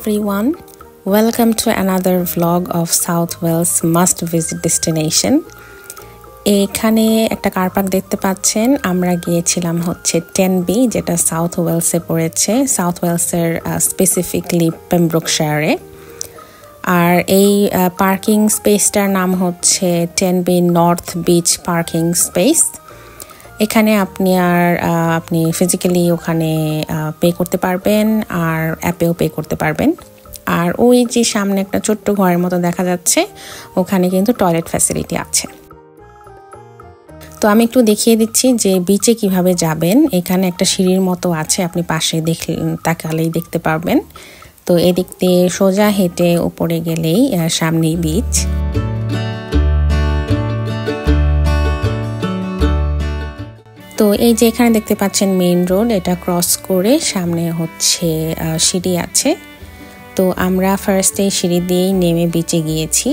everyone, welcome to another vlog of South Wales must visit destination. এখানে একটা car park দেখতে পাচ্ছেন। আমরা গিয়েছিলাম হচ্ছে টেনবি, যেটা সাউথ ওয়েলসে পড়েছে, সাউথ ওয়েলসের স্পেসিফিকলি পেমব্রোকশায়ারে। আর এই পার্কিং স্পেসটার নাম হচ্ছে টেনবি নর্থ বিচ পার্কিং স্পেস। এখানে আপনি ফিজিক্যালি ওখানে পে করতে পারবেন আর অ্যাপেও পে করতে পারবেন। আর ওই যে সামনে একটা ছোট্ট ঘরের মতো দেখা যাচ্ছে, ওখানে কিন্তু টয়লেট ফ্যাসিলিটি আছে। তো আমি একটু দেখিয়ে দিচ্ছি যে বিচে কিভাবে যাবেন। এখানে একটা সিঁড়ির মতো আছে, আপনি পাশে তাকালেই দেখতে পারবেন। তো এদিক দিয়ে সোজা হেঁটে উপরে গেলেই সামনেই বিচ। তো এই যে এখানে দেখতে পাচ্ছেন মেইন রোড, এটা ক্রস করে সামনে হচ্ছে সিঁড়ি আছে। তো আমরা ফার্স্টে সিঁড়ি দিয়েই নেমে বিচে গিয়েছি।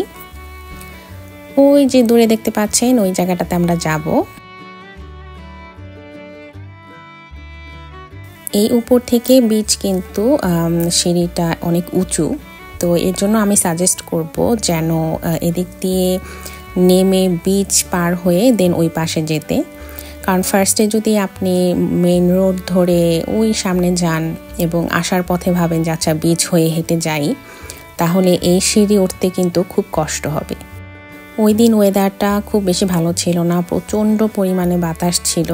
ওই যে দূরে দেখতে পাচ্ছেন ওই জায়গাটাতে আমরা যাব। এই উপর থেকে বিচ কিন্তু সিঁড়িটা অনেক উঁচু, তো এর জন্য আমি সাজেস্ট করব যেন এদিক দিয়ে নেমে বিচ পার হয়ে দেন ওই পাশে যেতে। কারণ ফার্স্টে যদি আপনি মেইন রোড ধরে ওই সামনে যান এবং আসার পথে ভাবেন যে আচ্ছা বিচ হয়ে হেঁটে যাই, তাহলে এই সিঁড়ি উঠতে কিন্তু খুব কষ্ট হবে। ওই দিন ওয়েদারটা খুব বেশি ভালো ছিল না, প্রচণ্ড পরিমাণে বাতাস ছিল,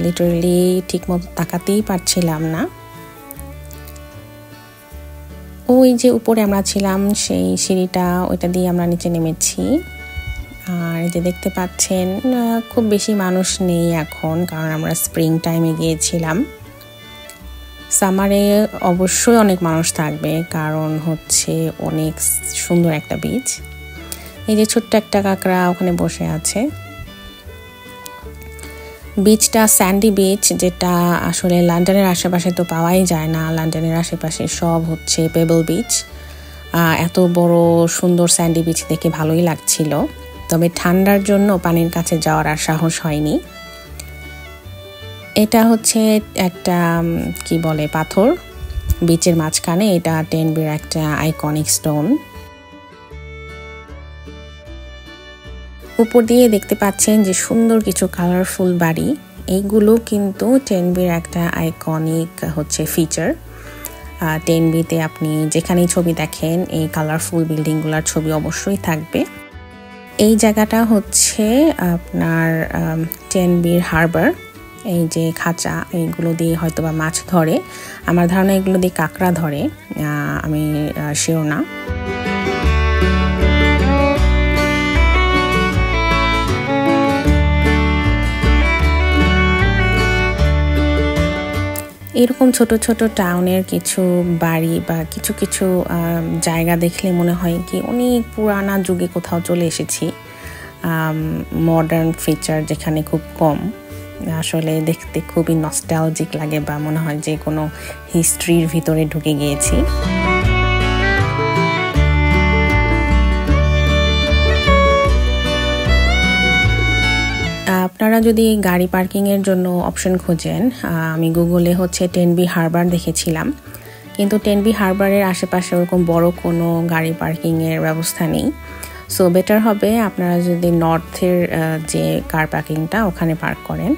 লিটারালি ঠিকমতো তাকাতেই পারছিলাম না। ওই যে উপরে আমরা ছিলাম সেই সিঁড়িটা, ওইটা দিয়ে আমরা নিচে নেমেছি। আর যে দেখতে পাচ্ছেন খুব বেশি মানুষ নেই এখন, কারণ আমরা স্প্রিং টাইমে গিয়েছিলাম। সামারে অবশ্যই অনেক মানুষ থাকবে, কারণ হচ্ছে অনেক সুন্দর একটা বিচ। এই যে ছোট্ট একটা কাঁকড়া ওখানে বসে আছে। বিচটা স্যান্ডি বিচ, যেটা আসলে লন্ডনের আশেপাশে তো পাওয়াই যায় না। লন্ডনের আশেপাশে সব হচ্ছে পেবল বিচ। এত বড় সুন্দর স্যান্ডি বিচ দেখে ভালোই লাগছিল, তবে ঠান্ডার জন্য পানির কাছে যাওয়ার আর সাহস হয়নি। এটা হচ্ছে একটা কি বলে পাথর বিচের মাঝখানে, এটা টেনবির একটা আইকনিক স্টোন। উপর দিয়ে দেখতে পাচ্ছেন যে সুন্দর কিছু কালারফুল বাড়ি, এইগুলো কিন্তু টেনবির একটা আইকনিক হচ্ছে ফিচার। টেনবিতে আপনি যেখানেই ছবি দেখেন এই কালারফুল বিল্ডিংগুলোর ছবি অবশ্যই থাকবে। এই জায়গাটা হচ্ছে আপনার টেনবির হারবার। এই যে খাঁচা, এইগুলো দিয়ে হয়তো বা মাছ ধরে, আমার ধারণা এগুলো দিয়ে কাঁকড়া ধরে, আমি শিওর না। এরকম ছোট ছোট টাউনের কিছু বাড়ি বা কিছু কিছু জায়গা দেখলে মনে হয় কি অনেক পুরানা যুগে কোথাও চলে এসেছি। মডার্ন ফিচার যেখানে খুব কম, আসলে দেখতে খুবই নস্টালজিক লাগে বা মনে হয় যে কোনো হিস্ট্রির ভিতরে ঢুকে গিয়েছি। আপনারা যদি গাড়ি পার্কিংয়ের জন্য অপশন খোঁজেন, আমি গুগলে হচ্ছে টেনবি হারবার দেখেছিলাম, কিন্তু টেনবি হারবারের আশেপাশে ওরকম বড় কোনো গাড়ি পার্কিংয়ের ব্যবস্থা নেই। সো বেটার হবে আপনারা যদি নর্থের যে কার পার্কিংটা ওখানে পার্ক করেন।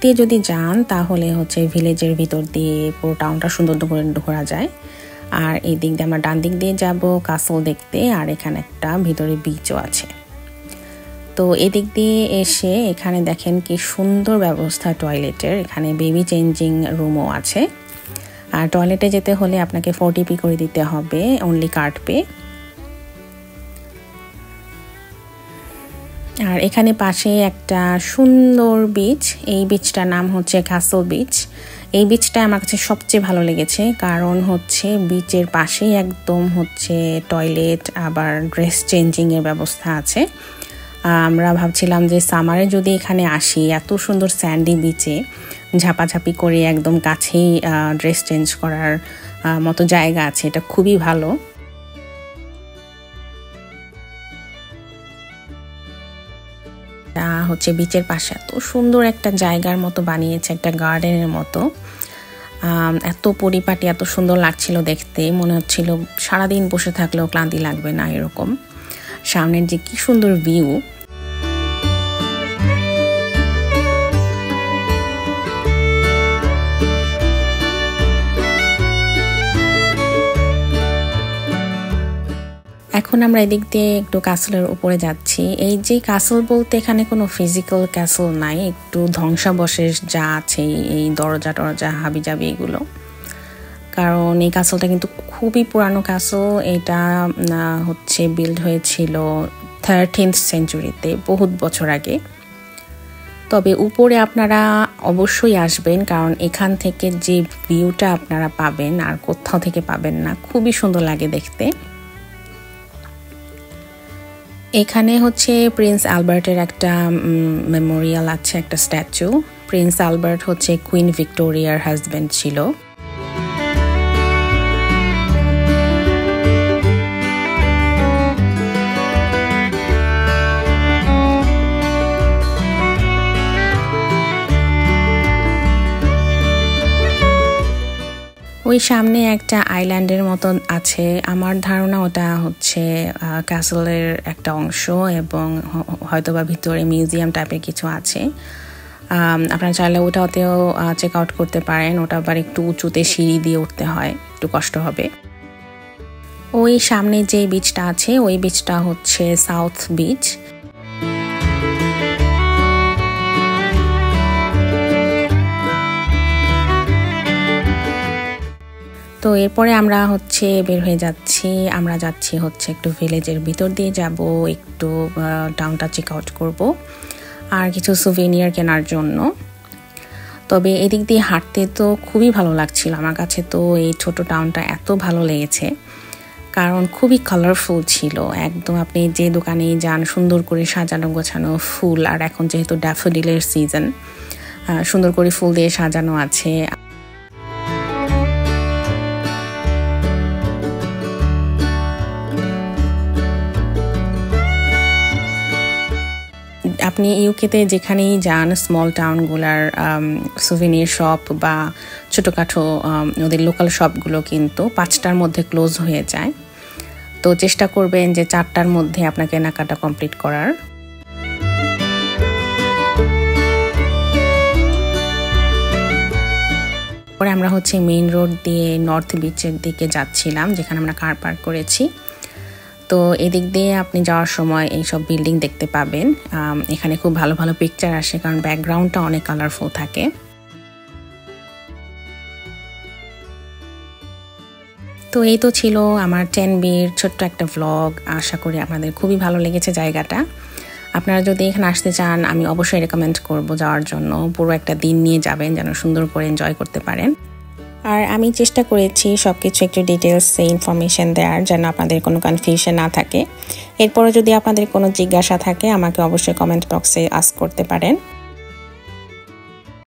দিয়ে যদি যান তাহলে হচ্ছে ভিলেজের ভিতর দিয়ে পুরো টাউনটা সুন্দর করে ঘোরা যায়। আর এই দিক দিয়ে আমরা ডান দিক দিয়ে যাব কাসল দেখতে, আর এখানে একটা ভিতরে বিচও আছে। তো এদিক দিয়ে এসে এখানে দেখেন কি সুন্দর ব্যবস্থা টয়লেটের, এখানে বেবি চেঞ্জিং রুমও আছে। আর টয়লেটে যেতে হলে আপনাকে 40p করে দিতে হবে, অনলি কার্ড পে। আর এখানে পাশে একটা সুন্দর বিচ, এই বিচটার নাম হচ্ছে কাসল বিচ। এই বিচটা আমার কাছে সবচেয়ে ভালো লেগেছে, কারণ হচ্ছে বিচের পাশেই একদম হচ্ছে টয়লেট, আবার ড্রেস চেঞ্জিংয়ের ব্যবস্থা আছে। আমরা ভাবছিলাম যে সামারে যদি এখানে আসি, এত সুন্দর স্যান্ডি বিচে ঝাপাঝাপি করে একদম কাছেই ড্রেস চেঞ্জ করার মতো জায়গা আছে, এটা খুবই ভালো। হচ্ছে বিচের পাশে এত সুন্দর একটা জায়গার মতো বানিয়েছে, একটা গার্ডেনের মতো। এত পরিপাটি, এত সুন্দর লাগছিল দেখতে, মনে হচ্ছিল সারাদিন বসে থাকলেও ক্লান্তি লাগবে না এরকম। সামনের যে কি সুন্দর ভিউ। এখন আমরা এদিক দিয়ে একটু ক্যাসেলের উপরে যাচ্ছি। এই যে ক্যাসেল বলতে এখানে কোনো ফিজিক্যাল ক্যাসেল নাই, একটু ধ্বংসাবশেষ যা আছে, এই দরজা টরজা হাবিজাবি এগুলো। কারণ এই ক্যাসেলটা কিন্তু খুবই পুরানো ক্যাসেল। এটা হচ্ছে বিল্ড হয়েছিল 13th সেঞ্চুরিতে, বহুত বছর আগে। তবে উপরে আপনারা অবশ্যই আসবেন, কারণ এখান থেকে যে ভিউটা আপনারা পাবেন আর কোথাও থেকে পাবেন না, খুবই সুন্দর লাগে দেখতে। এখানে হচ্ছে প্রিন্স অ্যালবার্টের একটা মেমোরিয়াল আছে, একটা স্ট্যাচু। প্রিন্স অ্যালবার্ট হচ্ছে কুইন ভিক্টোরিয়ার হাজব্যান্ড ছিল। ওই সামনে একটা আইল্যান্ডের মতন আছে, আমার ধারণা ওটা হচ্ছে ক্যাসেলের একটা অংশ, এবং হয়তোবা ভিতরে মিউজিয়াম টাইপের কিছু আছে। আপনারা চাইলে ওটাতেও চেক আউট করতে পারেন। ওটা আবার একটু উঁচুতে সিঁড়ি দিয়ে উঠতে হয়, একটু কষ্ট হবে। ওই সামনে যে বিচটা আছে, ওই বিচটা হচ্ছে সাউথ বিচ। তো এরপরে আমরা হচ্ছে বের হয়ে যাচ্ছি। আমরা যাচ্ছি হচ্ছে একটু ভিলেজের ভিতর দিয়ে যাব, একটু টাউনটা চেক আউট করবো আর কিছু সুভেনিয়ার কেনার জন্য। তবে এদিক দিয়ে হাঁটতে তো খুবই ভালো লাগছিল আমার কাছে। তো এই ছোট টাউনটা এত ভালো লেগেছে, কারণ খুবই কালারফুল ছিল একদম। আপনি যে দোকানেই যান, সুন্দর করে সাজানো গোছানো ফুল। আর এখন যেহেতু ড্যাফোডিলের সিজন, সুন্দর করে ফুল দিয়ে সাজানো আছে। আপনি ইউকেতে যেখানেই যান, স্মল টাউনগুলার সুভেনিয়ার শপ বা ছোটোখাটো ওদের লোকাল শপগুলো কিন্তু 5টার মধ্যে ক্লোজ হয়ে যায়। তো চেষ্টা করবেন যে 4টার মধ্যে আপনার কেনাকাটা কমপ্লিট করার। পরে আমরা হচ্ছে মেইন রোড দিয়ে নর্থ বিচের দিকে যাচ্ছিলাম, যেখানে আমরা কার পার্ক করেছি। তো এদিক দিয়ে আপনি যাওয়ার সময় এইসব বিল্ডিং দেখতে পাবেন। এখানে খুব ভালো ভালো পিকচার আসে, কারণ ব্যাকগ্রাউন্ডটা অনেক কালারফুল থাকে। তো এই তো ছিল আমার 10Bর ছোট্ট একটা ভ্লগ। আশা করি আপনাদের খুবই ভালো লেগেছে জায়গাটা। আপনারা যদি এখানে আসতে চান, আমি অবশ্যই রেকমেন্ড করব যাওয়ার জন্য। পুরো একটা দিন নিয়ে যাবেন, যেন সুন্দর করে এনজয় করতে পারেন। আর আমি চেষ্টা করেছি সব কিছু একটু ডিটেলসে ইনফরমেশন দেওয়ার, যেন আপনাদের কোনো কনফিউশন না থাকে। এরপরে যদি আপনাদের কোনো জিজ্ঞাসা থাকে, আমাকে অবশ্যই কমেন্ট বক্সে আস্ক করতে পারেন।